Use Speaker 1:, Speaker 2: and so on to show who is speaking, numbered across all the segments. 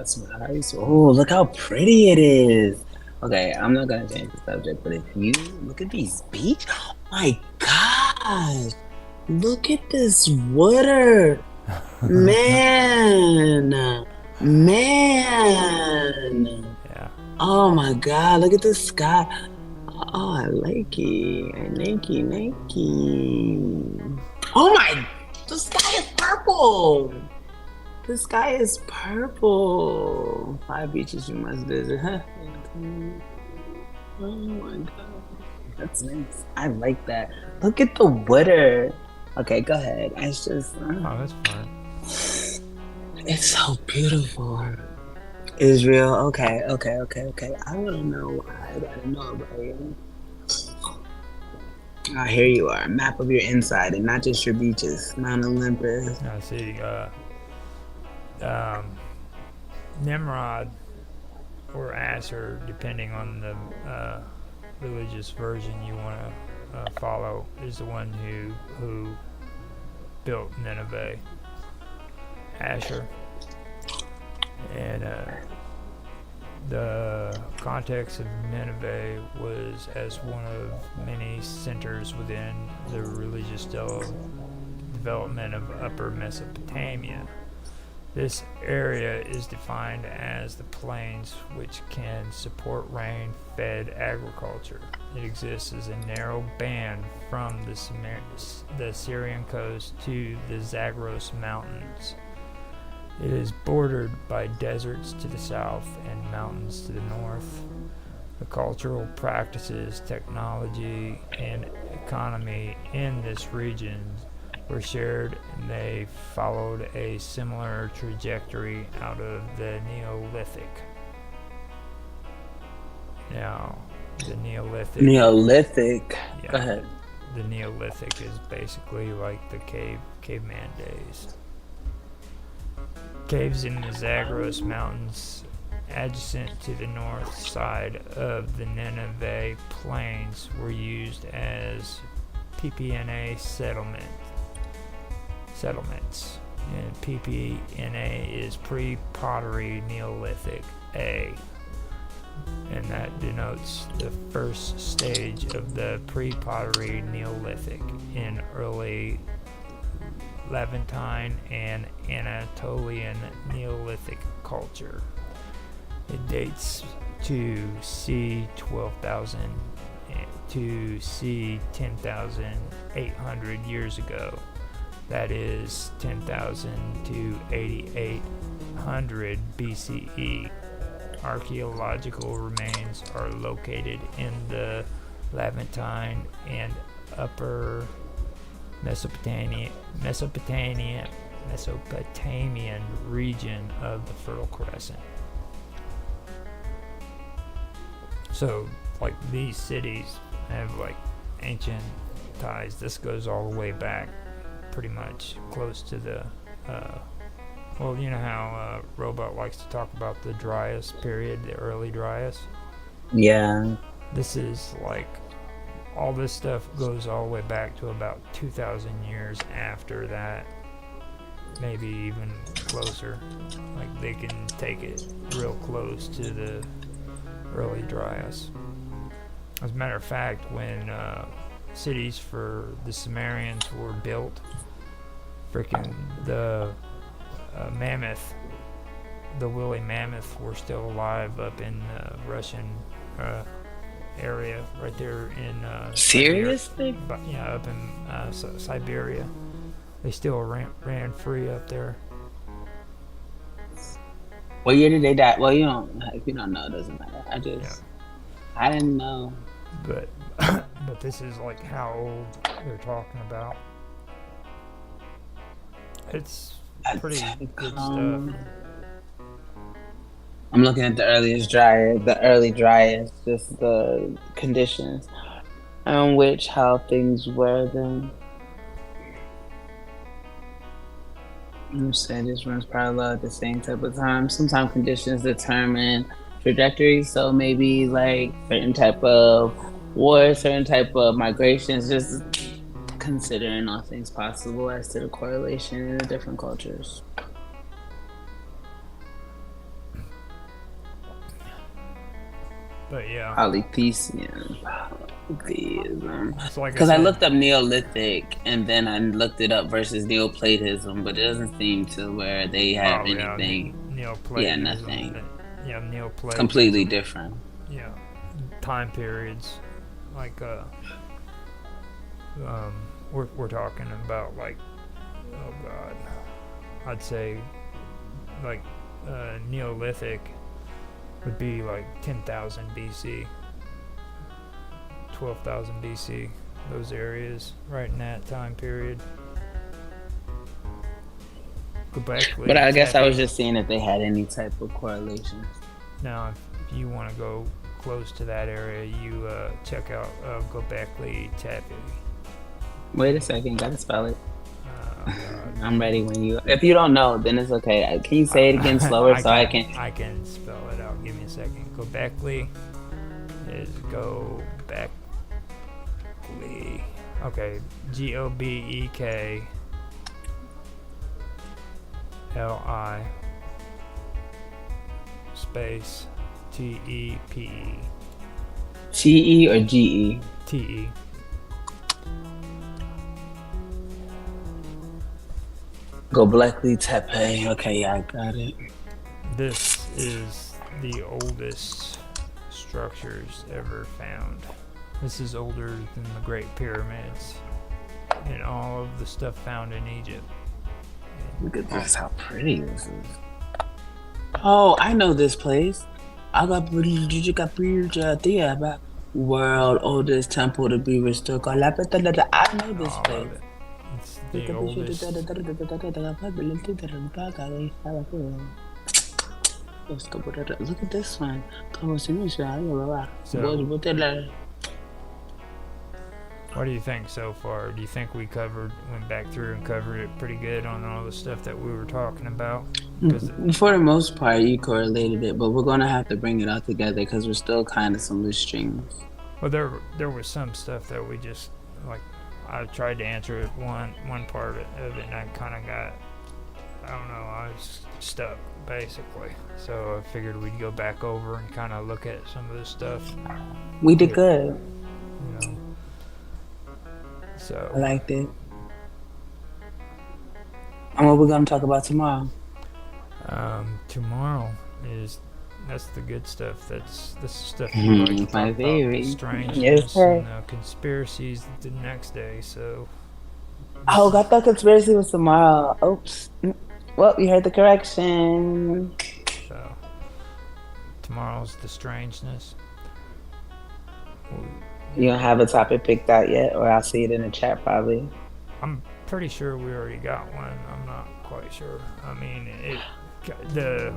Speaker 1: that's what I used to. Oh, look how pretty it is. Okay, I'm not gonna change the subject, but if you look at these beach, my gosh, look at this water, man, man.
Speaker 2: Yeah.
Speaker 1: Oh my God, look at the sky. Oh, I like it. I like it, like it. Oh my, the sky is purple. The sky is purple. Five beaches you must visit. Huh? Oh my God. That's nice. I like that. Look at the water. Okay, go ahead. It's just,
Speaker 2: Oh, that's fun.
Speaker 1: it's so beautiful. Israel. Okay, okay, okay, okay. I want to know why I gotta know about you. Ah, here you are. A map of your inside and not just your beaches. Mount Olympus.
Speaker 2: I see. Um, Nimrod or Asher, depending on the religious version you want to follow, is the one who built Nineveh. Asher, and the context of Nineveh was as one of many centers within the religious development of Upper Mesopotamia. This area is defined as the plains which can support rain-fed agriculture. It exists as a narrow band from the Syrian coast to the Zagros Mountains. It is bordered by deserts to the south and mountains to the north. The cultural practices, technology, and economy in this region were shared, and they followed a similar trajectory out of the Neolithic. Now, the Neolithic,
Speaker 1: Neolithic. Go
Speaker 2: yeah,
Speaker 1: ahead.
Speaker 2: the Neolithic is basically like the caveman days. Caves in the Zagros Mountains, adjacent to the north side of the Nineveh Plains, were used as PPNA settlements. And PPNA is pre-pottery Neolithic A, and that denotes the first stage of the pre-pottery Neolithic in early Levantine and Anatolian Neolithic culture. It dates to c. 12,000 to c. 10,800 years ago. That is 10,000 to 8,800 BCE. Archaeological remains are located in the Levantine and Upper Mesopotamian region of the Fertile Crescent. So, like, these cities have like ancient ties. This goes all the way back, pretty much close to the. Well, you know how Robot likes to talk about the Dryas period, the early Dryas.
Speaker 1: Yeah.
Speaker 2: This is like all this stuff goes all the way back to about 2,000 years after that, maybe even closer. Like they can take it real close to the early Dryas. As a matter of fact, when cities for the Sumerians were built, freaking the mammoth, the woolly mammoth, were still alive up in the Russian area right there in Siberia.
Speaker 1: Seriously?
Speaker 2: But yeah, up in Siberia, they still ran free up there.
Speaker 1: What year did they die? Well, you don't. If you don't know, it doesn't matter.
Speaker 2: Yeah,
Speaker 1: I didn't know.
Speaker 2: but but this is like how old they're talking about. It's pretty good stuff.
Speaker 1: I'm looking at the early dryas, just the conditions on which how things were then. I'm saying this runs parallel at the same type of time. Sometimes conditions determine trajectories, so maybe like certain type of war, certain type of migrations, just considering all things possible as to the correlation in the different cultures.
Speaker 2: But yeah,
Speaker 1: Polytheism. Polytheism.
Speaker 2: it's like I
Speaker 1: Because I
Speaker 2: said.
Speaker 1: looked up Neolithic and then I looked it up versus Neoplatism, but it doesn't seem to where they have
Speaker 2: Oh yeah,
Speaker 1: anything. Yeah,
Speaker 2: Neoplatonism.
Speaker 1: nothing.
Speaker 2: Yeah,
Speaker 1: It's completely
Speaker 2: Neoplatonism.
Speaker 1: different.
Speaker 2: Yeah, time periods like we're talking about like, oh god, I'd say like Neolithic would be like 10,000 BC, 12,000 BC, those areas right in that time period. Göbekli
Speaker 1: But I guess I
Speaker 2: Tepe.
Speaker 1: was just seeing if they had any type of correlations.
Speaker 2: Now, if you want to go close to that area, you check out Göbekli Tepe.
Speaker 1: Wait a second, gotta spell it.
Speaker 2: God.
Speaker 1: I'm ready when you. If you don't know, then it's okay. Can you say it again slower I can?
Speaker 2: I can spell it out. Give me a second. Göbekli is Göbekli. Okay, Gobekli space Tepe.
Speaker 1: GE or GE?
Speaker 2: TE.
Speaker 1: Göbekli Tepe. Okay, yeah, I got it.
Speaker 2: This is the oldest structures ever found. This is older than the Great Pyramids and all of the stuff found in Egypt.
Speaker 1: Look at this, how pretty this is. Oh, I know this place. I got the world oldest temple to be restored. I know this
Speaker 2: All
Speaker 1: place.
Speaker 2: of it. It's the oldest.
Speaker 1: Look at this one.
Speaker 2: So, what do you think so far? Do you think we went back through and covered it pretty good on all the stuff that we were talking about?
Speaker 1: For the most part, you correlated it, but we're gonna have to bring it all together because we're still kind of some loose strings.
Speaker 2: Well, there was some stuff that we just like. I tried to answer it one part of it, and I kind of got, I don't know, I was stuck basically. So I figured we'd go back over and kind of look at some of this stuff.
Speaker 1: We did good.
Speaker 2: You know. So
Speaker 1: I liked it. And what we're gonna talk about tomorrow?
Speaker 2: Tomorrow that's the good stuff. That's the stuff you like to talk
Speaker 1: My
Speaker 2: about.
Speaker 1: favorite.
Speaker 2: The strangeness
Speaker 1: Yes, sir.
Speaker 2: and conspiracies the next day. So.
Speaker 1: Oh, I thought conspiracy was tomorrow. Oops. Well, you heard the correction.
Speaker 2: So tomorrow's the strangeness.
Speaker 1: You don't have a topic picked out yet, or I'll see it in the chat probably.
Speaker 2: I'm pretty sure we already got one. I'm not quite sure. I mean, the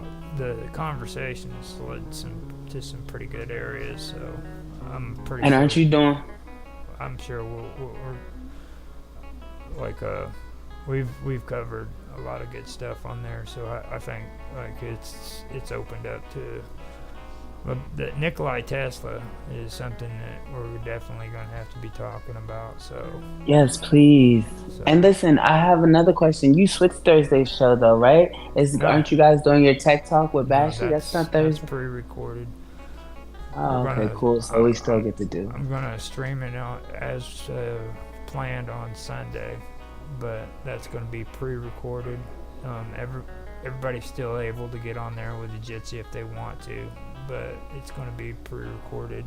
Speaker 2: conversations led to some pretty good areas. So I'm pretty.
Speaker 1: And
Speaker 2: sure,
Speaker 1: aren't you doing?
Speaker 2: I'm sure we're like we've covered a lot of good stuff on there. So I think like it's opened up to. But the Nikolai Tesla is something that we're definitely going to have to be talking about. So
Speaker 1: Yes, please.
Speaker 2: so-
Speaker 1: And listen, I have another question. You switched Thursday's show though, right?
Speaker 2: No.
Speaker 1: Aren't you guys doing your tech talk with
Speaker 2: no,
Speaker 1: Bashi? That's not Thursday.
Speaker 2: That's pre-recorded.
Speaker 1: Oh,
Speaker 2: we're
Speaker 1: okay,
Speaker 2: gonna-
Speaker 1: cool. So we still get to do.
Speaker 2: I'm going to stream it out as planned on Sunday, but that's going to be pre-recorded. Everybody's still able to get on there with the Jitsi if they want to, but it's going to be pre-recorded.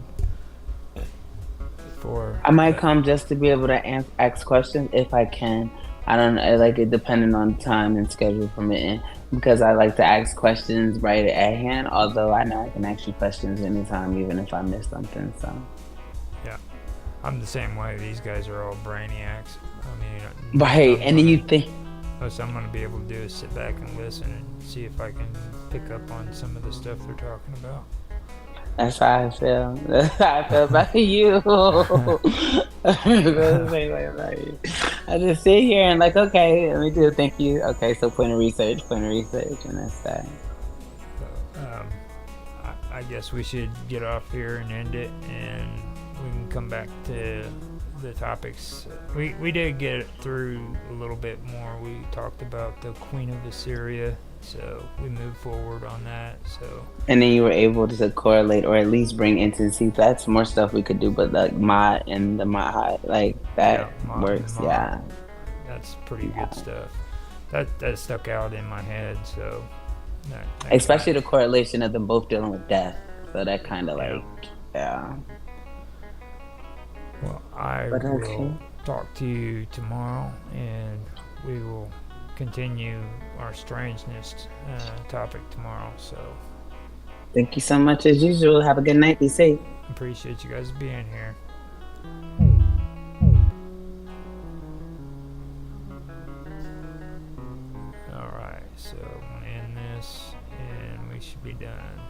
Speaker 1: I might come just to be able to ask questions if I can. I don't know, like it depending on time and schedule permitting, because I like to ask questions right at hand. Although I know I can ask you questions anytime, even if I miss something. So
Speaker 2: yeah, I'm the same way. These guys are all brainiacs. I mean,
Speaker 1: right, and then you think.
Speaker 2: What I'm going to be able to do is sit back and listen and see if I can pick up on some of the stuff they're talking about.
Speaker 1: That's how I feel. That's how I feel about you. I just sit here and like, okay, let me do it. Thank you. Okay, so point of research, and that's that.
Speaker 2: So, I guess we should get off here and end it, and we can come back to the topics. We did get through a little bit more. We talked about the Queen of Assyria, so we moved forward on that. So
Speaker 1: And then you were able to correlate or at least bring into see that's more stuff we could do, but like Mott and the Mott High, like that works. Yeah.
Speaker 2: That's pretty good stuff. That stuck out in my head. So
Speaker 1: Especially the correlation of them both dealing with death. So that kind of like, yeah.
Speaker 2: Well, I will talk to you tomorrow, and we will continue our strangeness topic tomorrow. So,
Speaker 1: thank you so much as usual. Have a good night. Be safe.
Speaker 2: Appreciate you guys being here. All right, so I'm gonna end this, and we should be done.